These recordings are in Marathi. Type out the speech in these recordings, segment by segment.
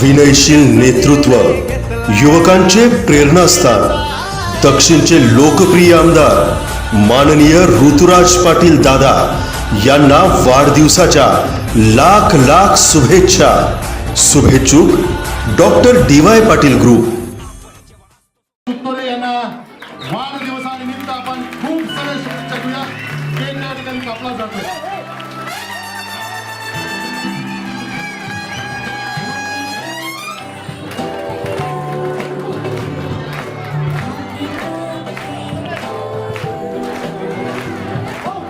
विनयशील नेतृत्व, युवकांचे प्रेरणास्थान, दक्षिणचे लोकप्रिय आमदार माननीय ऋतुराज पाटील दादा यांना वाढदिवसाच्या लाख लाख शुभेच्छा. शुभेच्छुक डॉक्टर DY पाटील ग्रुप. यांना वाढदिवसानिमित्त आपण खूप सारे शुभेच्छा देऊया. केक या ठिकाणी कापला जातोय.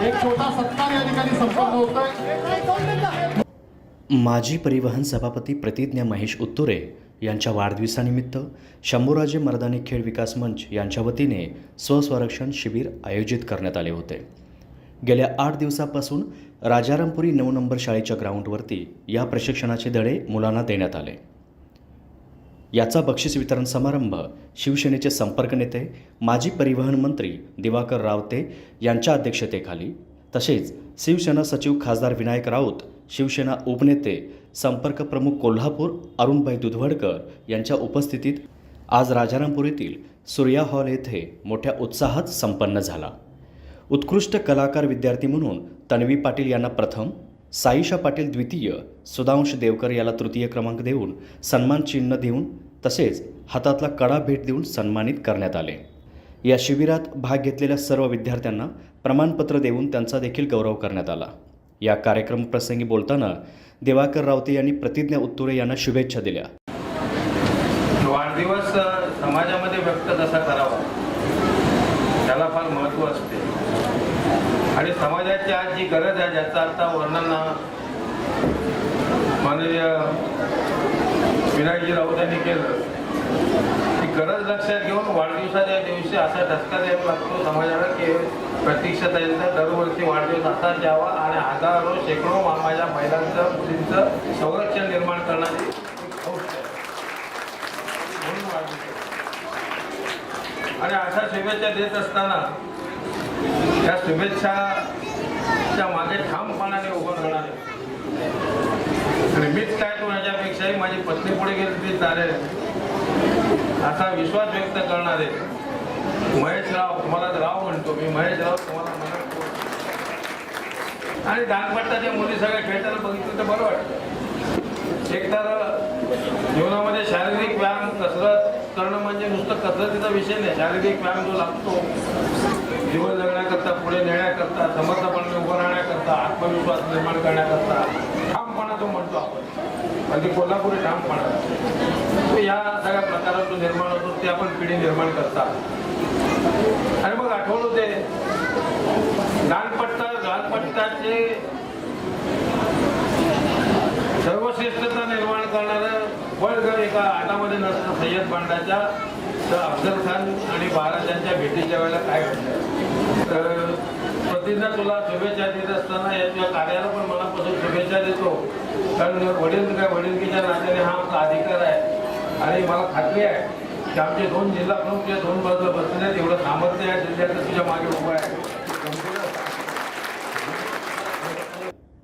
एक छोटा सत्कार या ठिकाणी संपन्न होतोय. माजी परिवहन सभापती प्रतिज्ञा महेश उत्तुरे यांच्या वाढदिवसानिमित्त शंभूराजे मर्दानी खेळ विकास मंच यांच्या वतीने स्वसंरक्षण शिबिर आयोजित करण्यात आले होते. गेल्या 8 दिवसापासून राजारामपुरी 9 नंबर शाळेच्या ग्राउंडवरती या प्रशिक्षणाचे धडे मुलांना देण्यात आले. याचा बक्षीस वितरण समारंभ शिवसेनेचे संपर्क नेते माजी परिवहन मंत्री दिवाकर रावते यांच्या अध्यक्षतेखाली, तसेच शिवसेना सचिव खासदार विनायक राऊत, शिवसेना उपनेते संपर्क प्रमुख कोल्हापूर अरुणभाई दुधवडकर यांच्या उपस्थितीत आज राजारामपूर येथील सूर्या हॉल येथे मोठ्या उत्साहात संपन्न झाला. उत्कृष्ट कलाकार विद्यार्थी म्हणून तन्वी पाटील यांना प्रथम, साईशा पाटील द्वितीय, सुधांश देवकर याला तृतीय क्रमांक देऊन सन्मान चिन्ह देऊन तसेच हातातला कडा भेट देऊन सन्मानित करण्यात आले. या शिबिरात भाग घेतलेल्या सर्व विद्यार्थ्यांना प्रमाणपत्र देऊन त्यांचा देखील गौरव करण्यात आला. या कार्यक्रम प्रसंगी बोलताना दिवाकर रावते यांनी प्रतिज्ञा उत्तुरे यांना शुभेच्छा दिल्या. वाढदिवस समाजामध्ये व्यक्त कसा करावा त्याला फार महत्त्व असते आणि समाजाची आज जी गरज आहे ज्याचा आता वर्णन माननीय विनायकजी राऊत यांनी केलं, ती गरज लक्षात घेऊन वाढदिवसाच्या दिवशी असा ठसका द्यावा लागतो समाजाला की प्रतीक्षाताईंचा दरवर्षी वाढदिवस असाच यावा आणि हजारो शेकडो माझ्या महिलांचं मुलींचं संरक्षण निर्माण करण्याची आणि अशा शुभेच्छा देत असताना त्या शुभेच्छाच्या मागे ठामपणाने उभं राहणारे आणि मीच काय तो याच्यापेक्षाही माझी पत्नी पुढे गेली ती चालेल असा विश्वास व्यक्त करणारे महेश राव, तुम्हाला राव म्हणतो मी, महेश राव तुम्हाला म्हणतो. आणि दानपट्टाच्या मुली सगळ्या खेळताना बघितलं तर बरं वाटतं. एकतर जीवनामध्ये शारीरिक व्यायाम कसरत करणं म्हणजे नुसतं कसरतीचा विषय नाही. शारीरिक व्यायाम जो लागतो जीवन जगण्याकरता, पुढे नेण्याकरता, समर्थपणे उभं राहण्याकरता, आत्मविश्वास निर्माण करण्याकरता ठामपणा जो म्हणतो आपण, अगदी कोल्हापुरी ठामपणा, तो या सगळ्या प्रकारात जो निर्माण होतो ते आपण पिढी निर्माण करतात. आणि मग आठवण होते गानपट्टाचे सर्वश्रेष्ठता निर्माण करणारं वळगड एका आटामध्ये नसतं सय्यद बांडाच्या अफजल खान आणि महाराजांच्या भेटीच्या वेळेला काय घडलं. तर प्रतिज्ञा तुला शुभेच्छा देत असताना याच्या कार्याला पण मनापासून शुभेच्छा देतो, कारण वडीलकीच्या नात्याने हा आमचा अधिकार आहे आणि मला खात्री आहे की आमचे 2 जिल्हा प्रमुख जे 2 बाजूला बसले आहेत एवढं सामर्थ्य या जिल्ह्याचं तुझ्या मागे उभं आहे.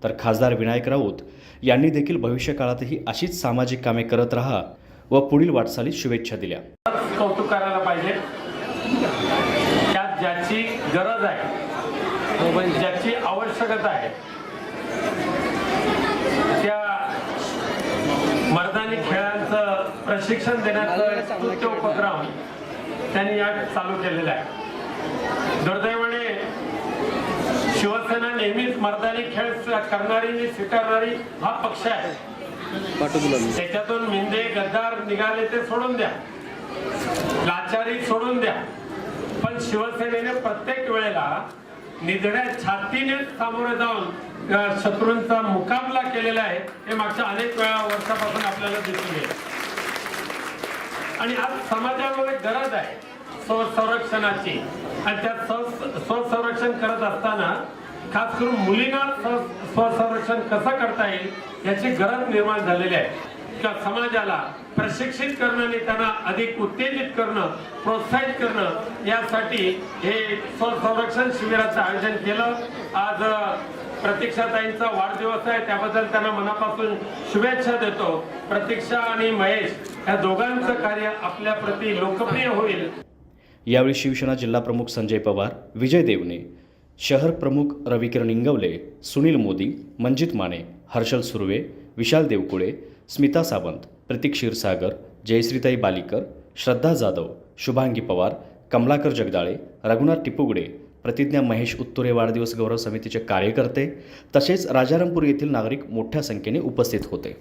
तर खासदार विनायक राऊत यांनी देखील भविष्य काळातही अशीच सामाजिक कामे करत राहा व पुढील वाटचालीत शुभेच्छा दिल्या. कौतुक करायला पाहिजे. त्यात ज्याची गरज आहे, ज्याची आवश्यकता आहे, त्या मर्दानी खेळांचं प्रशिक्षण देण्याचा स्तुत्य उपक्रम त्यांनी या चालू केलेला आहे. दुर्दैवाने शिवसेना नेहमीच मर्दानी खेळ करणारी स्वीकारणारी हा पक्ष आहे. त्याच्यातून मिंदे गद्दार निघाले ते सोडून द्या, लाचारी सोडून द्या, पण शिवसेनेने प्रत्येक वेळेला निधड्या छातीने सामोरे जाऊन शत्रूंचा मुकाबला केलेला आहे. हे मागच्या अनेक वर्षापासून आपल्याला दिसून येईल. आणि आज समाजामध्ये गरज आहे स्वसंरक्षणाची आणि त्या स्वसंरक्षण करत असताना खास करून मुलींना स्वसंरक्षण कसं करता येईल याची गरज निर्माण झालेली आहे. किंवा समाजाला प्रशिक्षित करणं आणि त्यांना अधिक उत्तेजित करणं, प्रोत्साहित करणं यासाठी हे स्वसंरक्षण शिबिराचं आयोजन केलं. आज प्रतीक्षाताईंचा वाढदिवस आहे, त्याबद्दल त्यांना मनापासून शुभेच्छा देतो. प्रतीक्षा आणि महेश या दोघांचं कार्य आपल्या प्रति लोकप्रिय होईल. यावेळी शिवसेना जिल्हा प्रमुख संजय पवार, विजय देवणे, शहर प्रमुख रविकिरण इंगवले, सुनील मोदी, मंजित माने, हर्षल सुर्वे, विशाल देवकुळे, स्मिता सावंत, प्रतीक क्षीरसागर, जयश्रीताई बालीकर, श्रद्धा जाधव, शुभांगी पवार, कमलाकर जगदाळे, रघुनाथ टिपुगडे, प्रतिज्ञा महेश उत्तुरे वाढदिवस गौरव समितीचे कार्यकर्ते तसेच राजारामपूर येथील नागरिक मोठ्या संख्येने उपस्थित होते.